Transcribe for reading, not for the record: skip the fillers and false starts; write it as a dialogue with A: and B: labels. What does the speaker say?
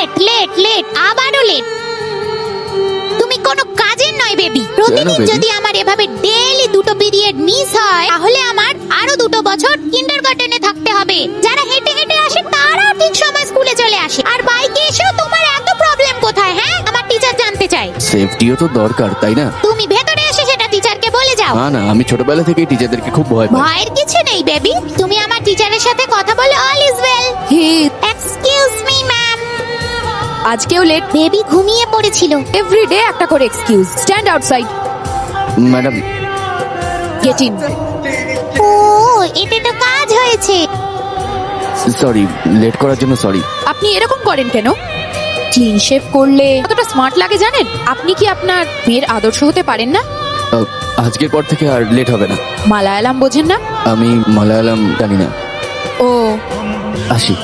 A: Late late late, আবারও late. তুমি কোনো কাজের নয় বেবি। প্রতিদিন
B: baby?
A: যদি আমার এভাবে ডেইলি দুটো পিরিয়ড মিস হয়, তাহলে আমার আরো 2 বছর কিন্ডারগার্টেনে থাকতে হবে। যারা হেঁটে হেঁটে আসে তারা ঠিক সময় স্কুলে চলে আসে, আর বাইকে এসেও তোমার এত প্রবলেম কোথায়? হ্যাঁ, আমার টিচার জানতে চায়।
B: সেফটিও তো দরকার, তাই না?
A: তুমি ভেতরে এসে সেটা টিচারকে বলে যাও।
B: না না, আমি ছোটবেলা থেকেই টিচারদেরকে খুব ভয় পাই।
A: ভয়ের কিছু নেই বেবি, তুমি আমার টিচারের সাথে কথা বলে all is well. Excuse me ma'am.
C: আজকেও লেট।
A: বেবি ঘুমিয়ে পড়েছিল।
C: এভরিডে একটা করে excuse. Stand outside.
B: Madam,
C: get in.
A: ও, এতে তো কাজ হয়েছে।
B: সরি, লেট করার জন্য সরি।
C: আপনি এরকম করেন কেন? ক্লিন শেভ করলে কতটা স্মার্ট লাগে জানেন? আপনি কি আপনার মেয়ের আদর্শ হতে পারেন না?
B: আজকের পর থেকে আর লেট হবে না।
C: মালায়ালাম বোঝেন না?
B: আমি মালায়ালাম জানি না।
C: ও,
B: আসি।